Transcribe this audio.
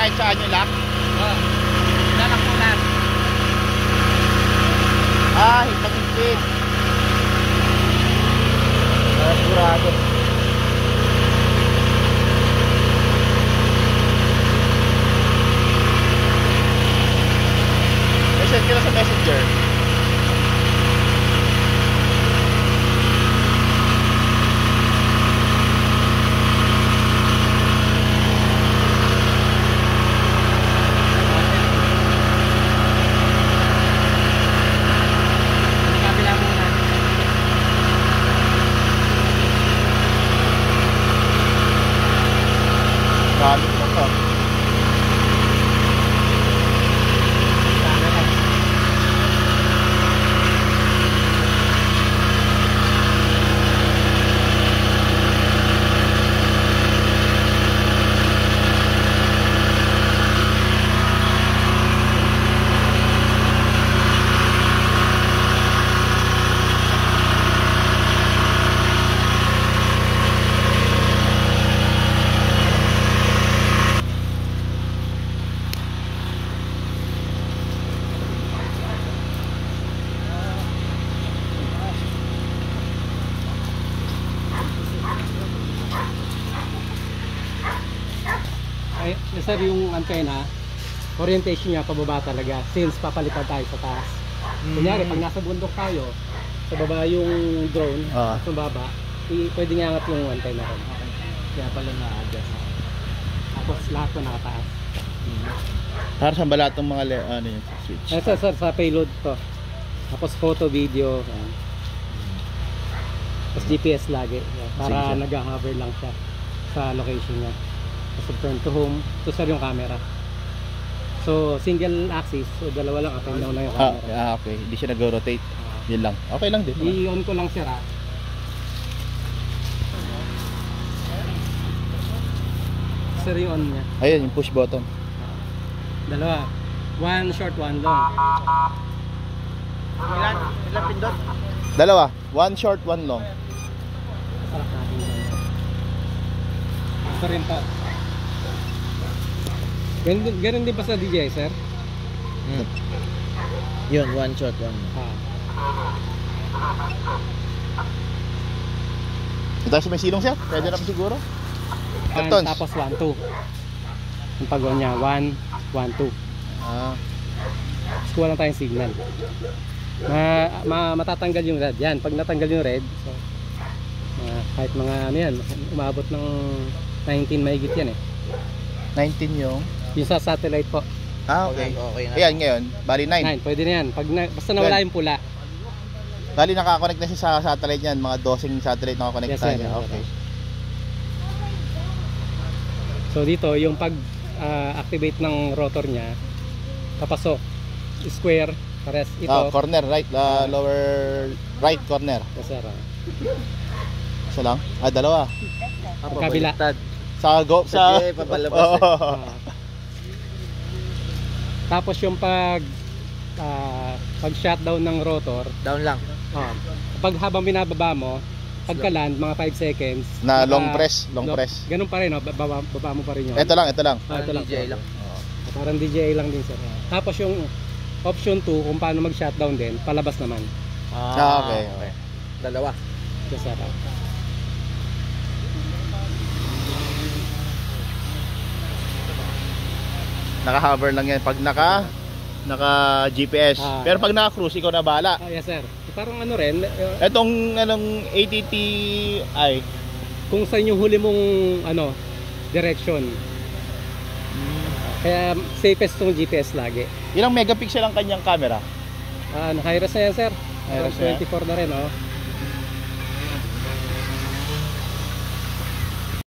kahit saan yung lock? Oo. Ilalak mo lang. Ah, higpit. Sigurado. Send ko na sa messenger. Kabila muna. Dami ko lang to. Ay, sir, yung antena, orientation niya pababa talaga since papalipad tayo sa taas. Kunyari, pag nasa bundok tayo, sa baba yung drone, Ah. sa baba, pwede nga angat yung antena ron. Kaya pala na-adjust. Tapos lahat na nakataas. Para sa balat ng mga ano yung switch. Ay, sir, sa payload to. Tapos photo, video. Tapos GPS lagi. Para Sige, sir. nag-hover lang siya sa location niya. Tapos turn to home. Ito sir yung camera. So single axis. So dalawa lang. Up and down na yung camera. Okay. Hindi siya nag-rotate. Yun lang. Okay lang din. I-on ko lang sir ha. Sir yung on niya. Ayun, yung push button. Dalawa. One short, one long. Ilan pindot? Dalawa. One short, one long. Sarap natin yun. Ito rin pa. Ganun din pa sa DJI sir? Yun, one shot, one. Tapos may silong siya? Pwede naman siguro? One, Cartons. tapos 1, 2. Yung pag-on niya, 1, 1, 2. Ah. Tapos kuha lang tayong signal. Matatanggal yung red. Yan, pag natanggal yung red, so, kahit mga ano yan, umabot ng 19 mahigit yan eh. 19 yung... Yung sa satellite po. Ah, okay. Okay na. Ayan ngayon, bali 9. 9, pwede na yan. Basta nawala yung pula. Bali nakakonect na siya sa satellite niyan, mga 12 satellite nakakonect Yes, sir. niya. Okay. So dito, yung pag-activate ng rotor niya, papasok. Square, pares. Ito, Corner, right, lower right corner. yes, sir. Isa lang? Dalawa. Kabila. Sa go, sa... Sige, papalabas Oo. Tapos yung pag-shutdown ng rotor, Down lang. pag habang binababa mo, pagka-land, mga 5 seconds. Na long press. Ganun pa rin, no? Baba mo pa rin yun. Ito lang. Ito lang. DJI lang. Parang DJI lang din sir. Tapos yung option 2, kung paano mag-shutdown din, palabas naman. Okay. Dalawa. Yes, sir. Naka-hover lang yan pag naka GPS. Pero pag naka-cruise, ikaw na bahala. Yes, sir. Parang ano rin, Etong anong ATTI, kung saan yung huli mong direction. Kaya safest tong GPS lagi. ilang megapixel ang kanyang camera? High res na yan sir. High res na yan? 24 na rin oh.